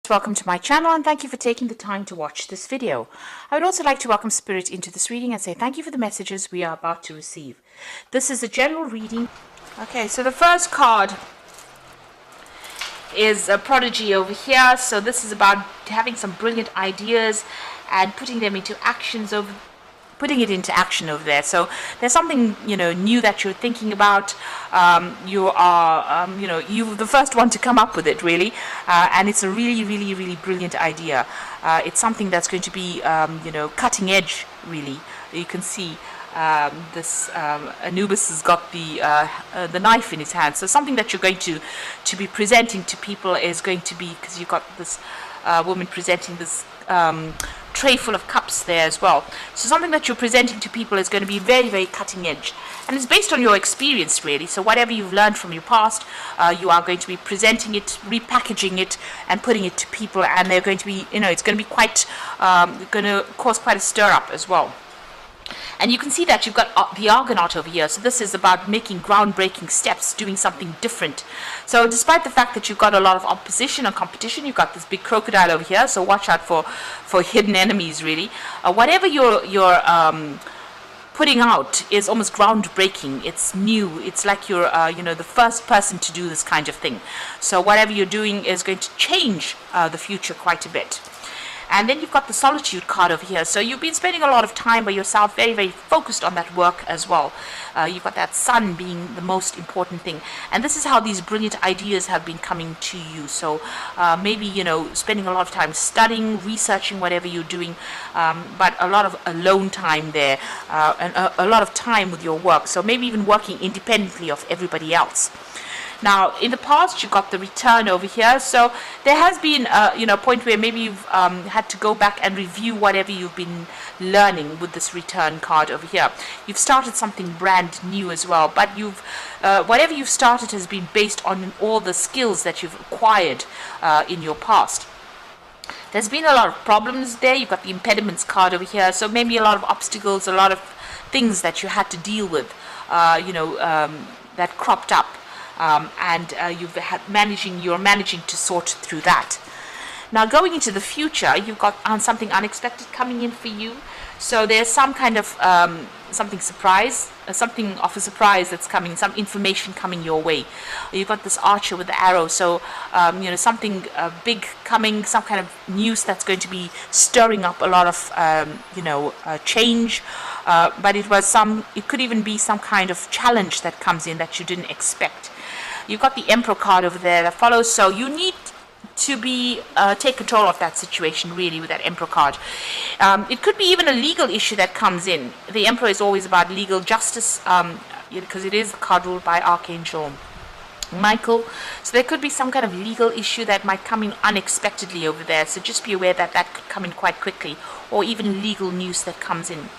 Welcome to my channel and thank you for taking the time to watch this video. I would also like to welcome Spirit into this reading and say thank you for the messages we are about to receive. This is a general reading. Okay, so the first card is a prodigy over here. So this is about having some brilliant ideas and putting them into putting it into action over there. So there's something new that you're thinking about. You are you're the first one to come up with it, really, and it's a really brilliant idea. It's something that's going to be cutting edge, really. You can see this Anubis has got the knife in his hand. So something that you're going to be presenting to people is going to be, because you've got this woman presenting this tray full of cups there as well. So something that you're presenting to people is going to be very cutting edge, and it's based on your experience, really. So whatever you've learned from your past, you are going to be presenting it, repackaging it, and putting it to people, and they're going to be, it's going to be quite going to cause quite a stir up as well. And you can see that you've got the Argonaut over here. So this is about making groundbreaking steps, doing something different. So despite the fact that you've got a lot of opposition and competition, you've got this big crocodile over here. So watch out for hidden enemies, really. Whatever you're putting out is almost groundbreaking. It's new. It's like you're the first person to do this kind of thing. So whatever you're doing is going to change the future quite a bit. And then you've got the Solitude card over here. So you've been spending a lot of time by yourself, very focused on that work as well. You've got that sun being the most important thing. And this is how these brilliant ideas have been coming to you. So maybe, spending a lot of time studying, researching whatever you're doing, but a lot of alone time there, and a lot of time with your work. So maybe even working independently of everybody else. Now, in the past, you got the Return over here. So there has been, a point where maybe you've had to go back and review whatever you've been learning with this Return card over here. You've started something brand new as well, but whatever you've started has been based on all the skills that you've acquired in your past. There's been a lot of problems there. You've got the Impediments card over here. So maybe a lot of obstacles, a lot of things that you had to deal with, that cropped up. And you're managing to sort through that. Now, going into the future, you've got something unexpected coming in for you. So there's some kind of something of a surprise that's coming, some information coming your way. You've got this Archer with the arrow, so something big coming, some kind of news that's going to be stirring up a lot of change. But it could even be some kind of challenge that comes in that you didn't expect. You've got the Emperor card over there that follows, so you need to take control of that situation, really, with that Emperor card. It could be even a legal issue that comes in. The Emperor is always about legal justice, because it is the card ruled by Archangel Michael. So there could be some kind of legal issue that might come in unexpectedly over there. So just be aware that that could come in quite quickly, or even legal news that comes in.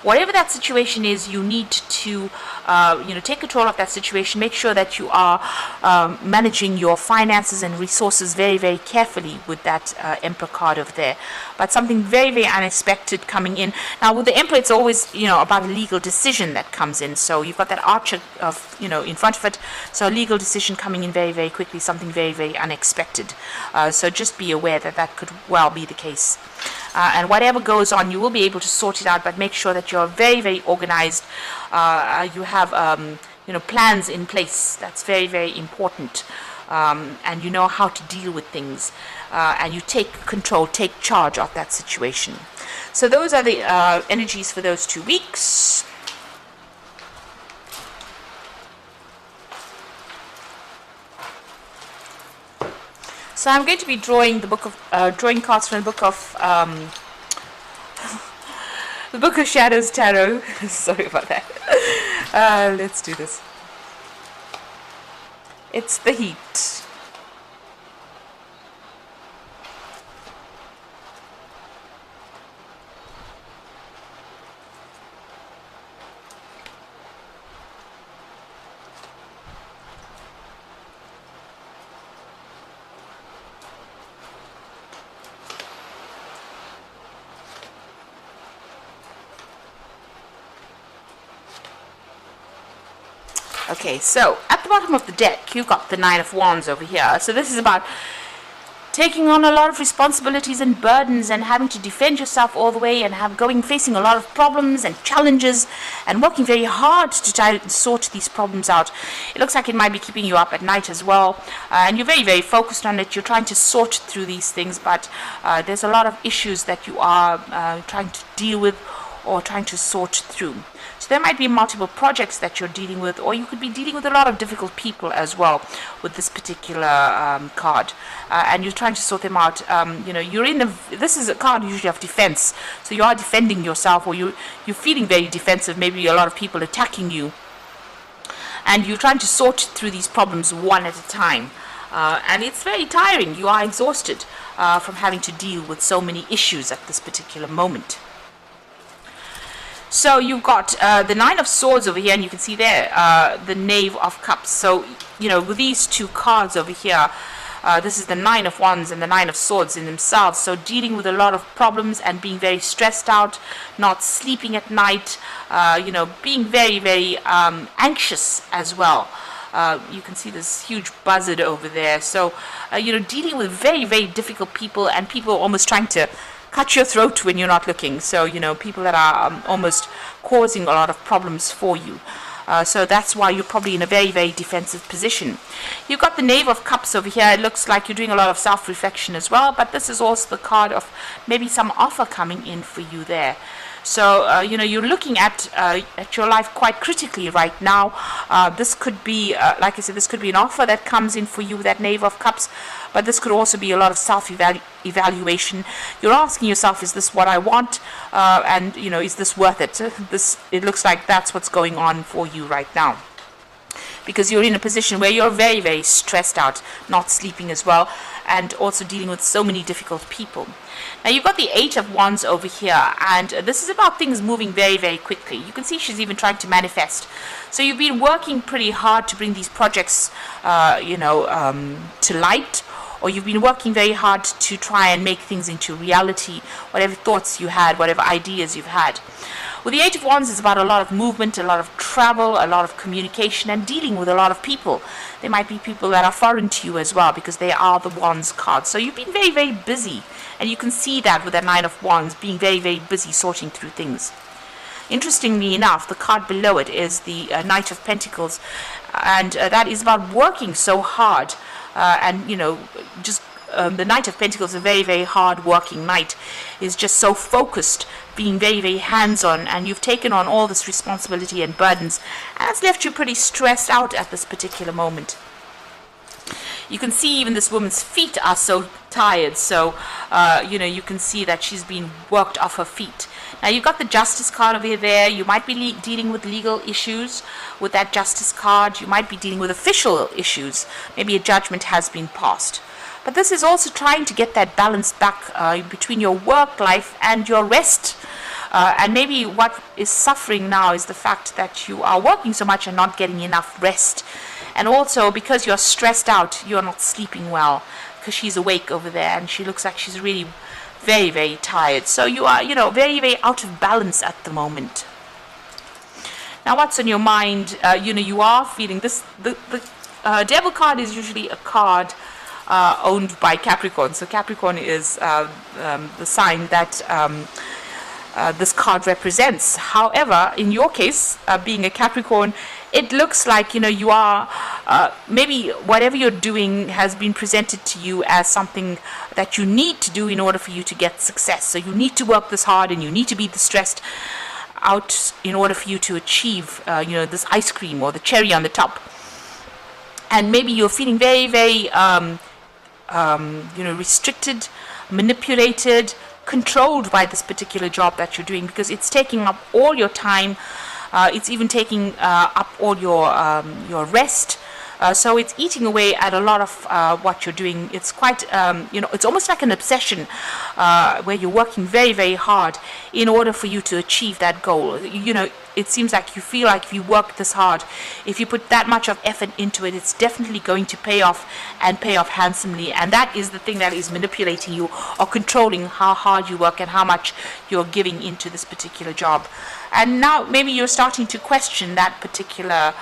Whatever that situation is, you need to take control of that situation. Make sure that you are managing your finances and resources very carefully with that Emperor card over there. But something very unexpected coming in. Now with the Emperor, it's always about a legal decision that comes in. So you've got that Archer in front of it. So a legal decision coming in very quickly, something very unexpected. So just be aware that that could well be the case. And whatever goes on, you will be able to sort it out, but make sure that you're very organized. You have plans in place. That's very important. And you know how to deal with things. And you take control, take charge of that situation. So those are the energies for those 2 weeks. So I'm going to be drawing drawing cards from the Book of Shadows Tarot. Sorry about that. Let's do this. It's the Heat. Okay, so at the bottom of the deck, you've got the Nine of Wands over here. So this is about taking on a lot of responsibilities and burdens and having to defend yourself all the way and facing a lot of problems and challenges and working very hard to try to sort these problems out. It looks like it might be keeping you up at night as well, and you're very, very focused on it. You're trying to sort through these things, but there's a lot of issues that you are trying to deal with or trying to sort through. So there might be multiple projects that you're dealing with, or you could be dealing with a lot of difficult people as well with this particular card, and you're trying to sort them out. This is a card usually of defense, so you are defending yourself, or you're feeling very defensive. Maybe a lot of people attacking you, and you're trying to sort through these problems one at a time, and it's very tiring. You are exhausted from having to deal with so many issues at this particular moment. So you've got the Nine of Swords over here, and you can see there the Knave of Cups. So, with these two cards over here, this is the Nine of Wands and the Nine of Swords in themselves. So dealing with a lot of problems and being very stressed out, not sleeping at night, being very, very anxious as well. You can see this huge buzzard over there. So, dealing with very, very difficult people, and people almost trying to cut your throat when you're not looking. So, people that are almost causing a lot of problems for you. So that's why you're probably in a very, very defensive position. You've got the Knave of Cups over here. It looks like you're doing a lot of self-reflection as well, but this is also the card of maybe some offer coming in for you there. So, you're looking at your life quite critically right now. This could be, like I said, this could be an offer that comes in for you with that Knave of Cups, but this could also be a lot of self-evaluation. You're asking yourself, is this what I want? And, is this worth it? It looks like that's what's going on for you right now, because you're in a position where you're very, very stressed out, not sleeping as well, and also dealing with so many difficult people. Now you've got the Eight of Wands over here, and this is about things moving very, very quickly. You can see she's even trying to manifest. So you've been working pretty hard to bring these projects, to light, or you've been working very hard to try and make things into reality, whatever thoughts you had, whatever ideas you've had. With the Eight of Wands, it's about a lot of movement, a lot of travel, a lot of communication, and dealing with a lot of people. There might be people that are foreign to you as well, because they are the Wands card. So you've been very, very busy, and you can see that with that Nine of Wands, being very, very busy sorting through things. Interestingly enough, the card below it is the Knight of Pentacles, and that is about working so hard, the Knight of Pentacles, a very, very hard working knight, is just so focused, being very, very hands-on, and you've taken on all this responsibility and burdens, and it's left you pretty stressed out at this particular moment. You can see even this woman's feet are so tired, so you can see that she's been worked off her feet. Now you've got the Justice card over there. You might be dealing with legal issues with that Justice card. You might be dealing with official issues. Maybe a judgment has been passed. But this is also trying to get that balance back between your work life and your rest. And maybe what is suffering now is the fact that you are working so much and not getting enough rest. And also because you're stressed out, you're not sleeping well, because she's awake over there and she looks like she's really very, very tired. So you are, very, very out of balance at the moment. Now what's on your mind? You are feeling this. The Devil card is usually a card owned by Capricorn. So Capricorn is the sign that this card represents. However, in your case, being a Capricorn, it looks like you are maybe whatever you're doing has been presented to you as something that you need to do in order for you to get success. So you need to work this hard, and you need to be this stressed out in order for you to achieve this ice cream or the cherry on the top. And maybe you're feeling very, very restricted, manipulated, controlled by this particular job that you're doing, because it's taking up all your time. It's even taking up all your rest. So it's eating away at a lot of what you're doing. It's quite, it's almost like an obsession where you're working very, very hard in order for you to achieve that goal. It seems like you feel like if you work this hard, if you put that much of effort into it, it's definitely going to pay off, and pay off handsomely. And that is the thing that is manipulating you or controlling how hard you work and how much you're giving into this particular job. And now maybe you're starting to question that particular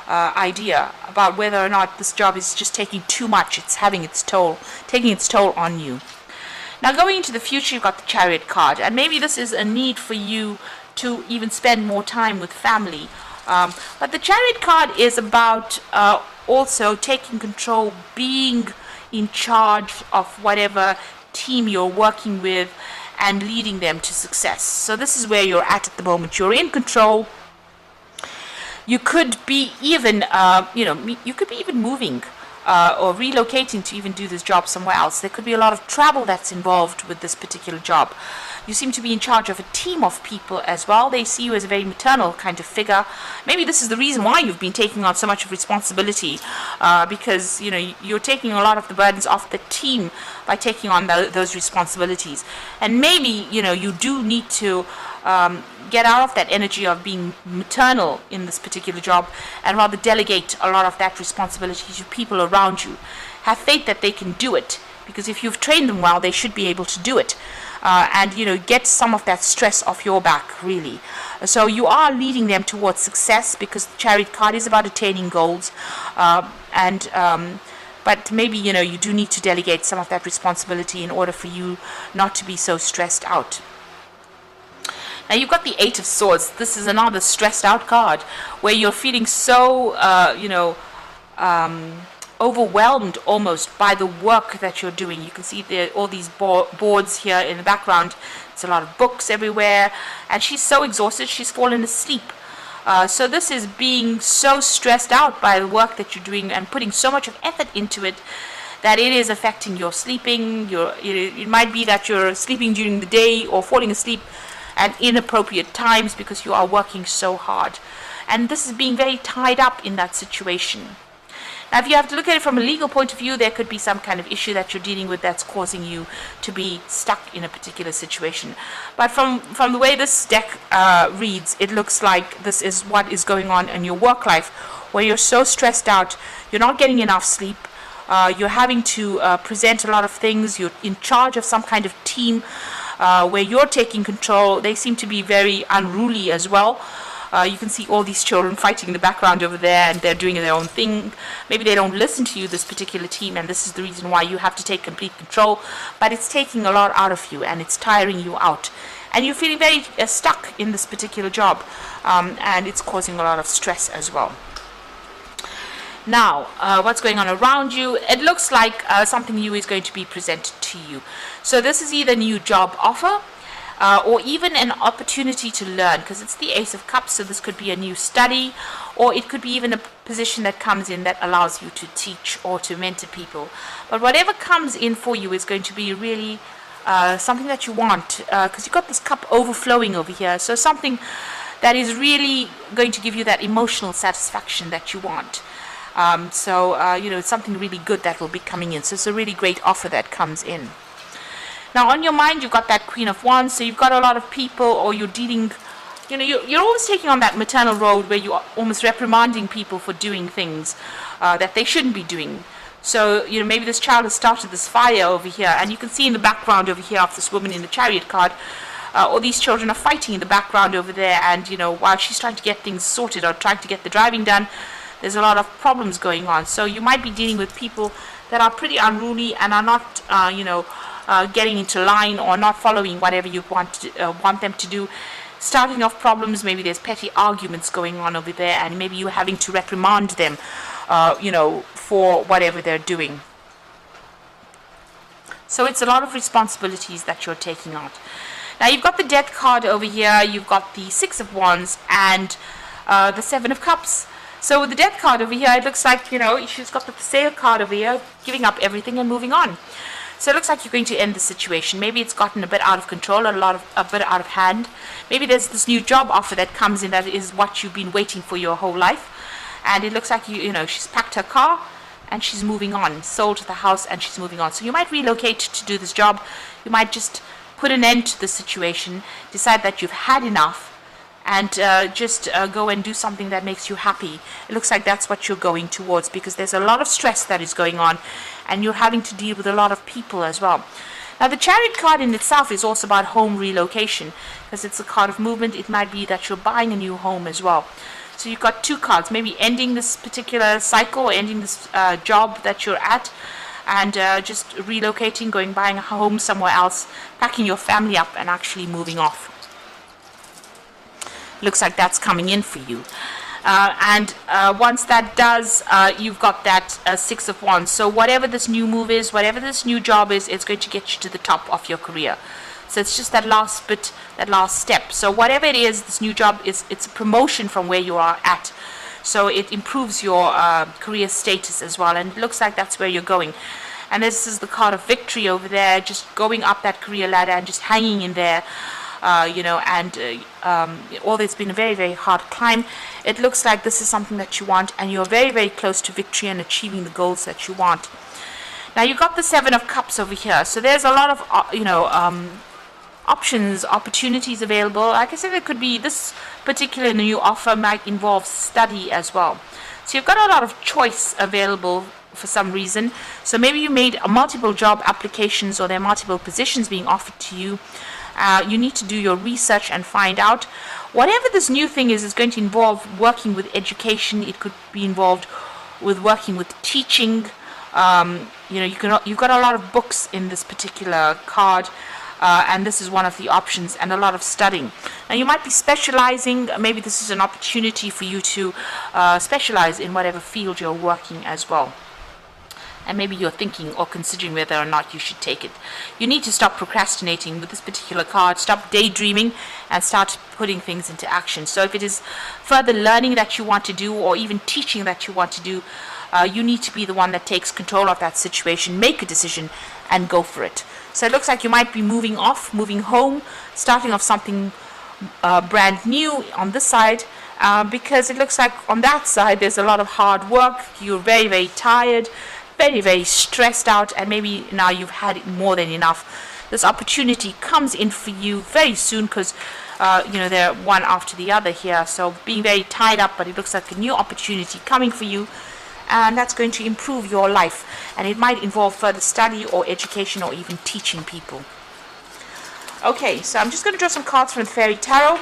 idea about whether or not this job is just taking too much. It's having its toll, taking its toll on you. Now, going into the future, you've got the Chariot card, and maybe this is a need for you to even spend more time with family. But the Chariot card is about also taking control, being in charge of whatever team you're working with and leading them to success. So this is where you're at the moment. You're in control. You could be even, you could be even moving or relocating to even do this job somewhere else. There could be a lot of travel that's involved with this particular job. You seem to be in charge of a team of people as well. They see you as a very maternal kind of figure. Maybe this is the reason why you've been taking on so much of responsibility, because you're taking a lot of the burdens off the team by taking on those responsibilities. And maybe you do need to get out of that energy of being maternal in this particular job and rather delegate a lot of that responsibility to people around you. Have faith that they can do it, because if you've trained them well, they should be able to do it. And get some of that stress off your back, really. So you are leading them towards success, because the Chariot card is about attaining goals, but maybe you do need to delegate some of that responsibility in order for you not to be so stressed out. Now you've got the Eight of Swords. This is another stressed out card where you're feeling so overwhelmed almost by the work that you're doing. You can see there all these boards here in the background. It's a lot of books everywhere, and she's so exhausted she's fallen asleep. So this is being so stressed out by the work that you're doing and putting so much of effort into it that it is affecting your sleeping. It might be that you're sleeping during the day or falling asleep at inappropriate times because you are working so hard, and this is being very tied up in that situation. Now, if you have to look at it from a legal point of view, there could be some kind of issue that you're dealing with that's causing you to be stuck in a particular situation. But from the way this deck reads, it looks like this is what is going on in your work life, where you're so stressed out, you're not getting enough sleep, you're having to present a lot of things, you're in charge of some kind of team where you're taking control. They seem to be very unruly as well. You can see all these children fighting in the background over there, and they're doing their own thing. Maybe they don't listen to you, this particular team, and this is the reason why you have to take complete control. But it's taking a lot out of you, and it's tiring you out. And you're feeling very stuck in this particular job, and it's causing a lot of stress as well. Now, what's going on around you? It looks like something new is going to be presented to you. So this is either a new job offer, or even an opportunity to learn, because it's the Ace of Cups, so this could be a new study, or it could be even a position that comes in that allows you to teach or to mentor people. But whatever comes in for you is going to be really something that you want, because you've got this cup overflowing over here, so something that is really going to give you that emotional satisfaction that you want. It's something really good that will be coming in, so it's a really great offer that comes in. Now, on your mind, you've got that Queen of Wands, so you've got a lot of people, or you're dealing, you're always taking on that maternal role where you're almost reprimanding people for doing things that they shouldn't be doing. So, maybe this child has started this fire over here, and you can see in the background over here of this woman in the Chariot card, all these children are fighting in the background over there, and, while she's trying to get things sorted or trying to get the driving done, there's a lot of problems going on. So you might be dealing with people that are pretty unruly and are not, getting into line or not following whatever you want them to do. Starting off problems, maybe there's petty arguments going on over there, and maybe you're having to reprimand them, for whatever they're doing. So it's a lot of responsibilities that you're taking on. Now you've got the Death card over here, you've got the Six of Wands, and the Seven of Cups. So with the Death card over here, it looks like, she's got the Sale card over here, giving up everything and moving on. So it looks like you're going to end the situation. Maybe it's gotten a bit out of control, a bit out of hand. Maybe there's this new job offer that comes in that is what you've been waiting for your whole life. And it looks like, she's packed her car and she's moving on, sold the house and she's moving on. So you might relocate to do this job. You might just put an end to the situation, decide that you've had enough, and just go and do something that makes you happy. It looks like that's what you're going towards, because there's a lot of stress that is going on, and you're having to deal with a lot of people as well. Now, the Chariot card in itself is also about home relocation, because it's a card of movement. It might be that you're buying a new home as well. So you've got two cards, maybe ending this particular cycle or ending this job that you're at, and just relocating, buying a home somewhere else, packing your family up and actually moving off. Looks like that's coming in for you. And once that does, you've got that Six of Wands. So whatever this new move is, whatever this new job is, it's going to get you to the top of your career. So it's just that last bit, that last step. So whatever it is, this new job it's a promotion from where you are at. So it improves your career status as well. And it looks like that's where you're going. And this is the card of victory over there, just going up that career ladder and just hanging in there. Although it's been a very, very hard climb, it looks like this is something that you want, and you're very, very close to victory and achieving the goals that you want. Now you've got the Seven of Cups over here, so there's a lot of options, opportunities available. Like I said, it could be this particular new offer might involve study as well. So you've got a lot of choice available for some reason. So maybe you made multiple job applications, or there are multiple positions being offered to you. You need to do your research and find out. Whatever this new thing is going to involve working with education. It could be involved with working with teaching. You've got a lot of books in this particular card, and this is one of the options, and a lot of studying. Now you might be specializing. Maybe this is an opportunity for you to specialize in whatever field you're working as well. And maybe you're thinking or considering whether or not you should take it. You need to stop procrastinating with this particular card, stop daydreaming, and start putting things into action. So if it is further learning that you want to do, or even teaching that you want to do, you need to be the one that takes control of that situation, make a decision, and go for it. So it looks like you might be moving home, starting off something brand new on this side, because it looks like on that side there's a lot of hard work. You're very, very tired, very, very stressed out, and maybe now you've had more than enough. This opportunity comes in for you very soon, because they're one after the other here. So being very tied up, but it looks like a new opportunity coming for you, and that's going to improve your life, and it might involve further study or education or even teaching people. Okay, so I'm just going to draw some cards from the Fairy Tarot.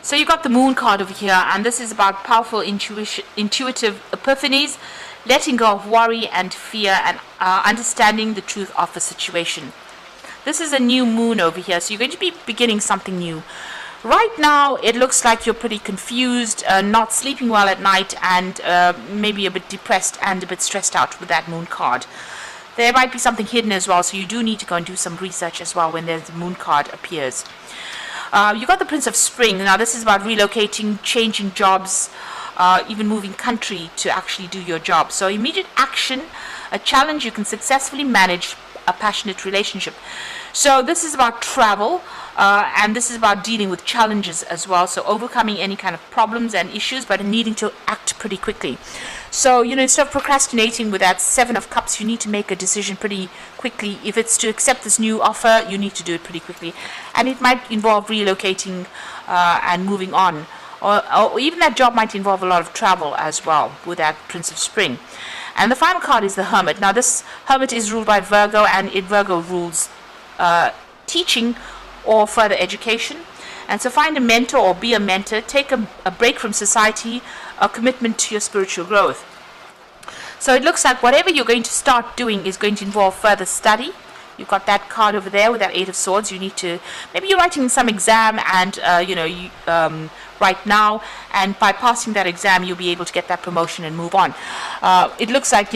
So you've got the Moon card over here, and this is about powerful intuitive epiphanies, letting go of worry and fear, and understanding the truth of a situation. This is a new moon over here, so you're going to be beginning something new. Right now, it looks like you're pretty confused, not sleeping well at night, and maybe a bit depressed and a bit stressed out with that Moon card. There might be something hidden as well, so you do need to go and do some research as well when the Moon card appears. You got the Prince of Spring. Now this is about relocating, changing jobs, even moving country to actually do your job. So immediate action, a challenge you can successfully manage, a passionate relationship. So this is about travel, and this is about dealing with challenges as well. So overcoming any kind of problems and issues, but needing to act pretty quickly. So, instead of procrastinating with that Seven of Cups, you need to make a decision pretty quickly. If it's to accept this new offer, you need to do it pretty quickly. And it might involve relocating and moving on. Or even that job might involve a lot of travel as well with that Prince of Spring. And the final card is the Hermit. Now this Hermit is ruled by Virgo, and Virgo rules teaching or further education. And so find a mentor or be a mentor, take a break from society, a commitment to your spiritual growth. So it looks like whatever you're going to start doing is going to involve further study. You've got that card over there with that Eight of Swords. You need to, maybe you're writing some exam, and right now, and by passing that exam you'll be able to get that promotion and move on. It looks like,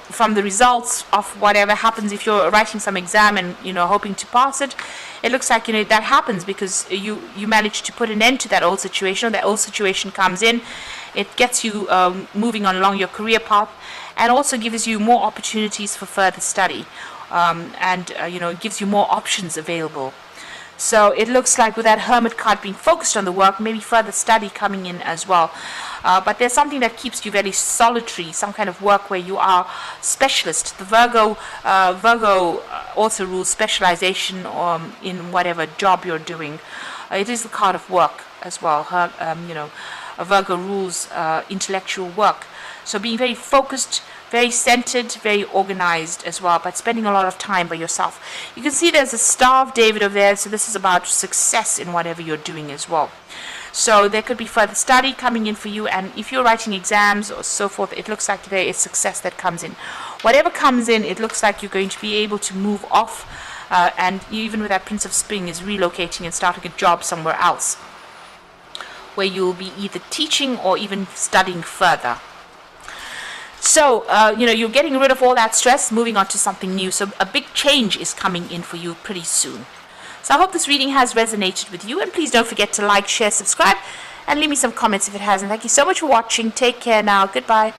from the results of whatever happens, if you're writing some exam and hoping to pass it, it looks like that happens because you manage to put an end to that old situation. That old situation comes in, it gets you moving on along your career path, and also gives you more opportunities for further study, and it gives you more options available. So it looks like with that Hermit card being focused on the work, maybe further study coming in as well. But there's something that keeps you very solitary, some kind of work where you are specialist. The Virgo also rules specialization in whatever job you're doing. It is the card of work as well. A Virgo rules intellectual work. So being very focused, very centered, very organized as well, but spending a lot of time by yourself. You can see there's a Star of David over there, so this is about success in whatever you're doing as well. So there could be further study coming in for you, and if you're writing exams or so forth, it looks like there is success that comes in. Whatever comes in, it looks like you're going to be able to move off, and even with that Prince of Spring is relocating and starting a job somewhere else, where you'll be either teaching or even studying further. So, you're getting rid of all that stress, moving on to something new. So a big change is coming in for you pretty soon. So I hope this reading has resonated with you. And please don't forget to like, share, subscribe, and leave me some comments if it hasn't. Thank you so much for watching. Take care now. Goodbye.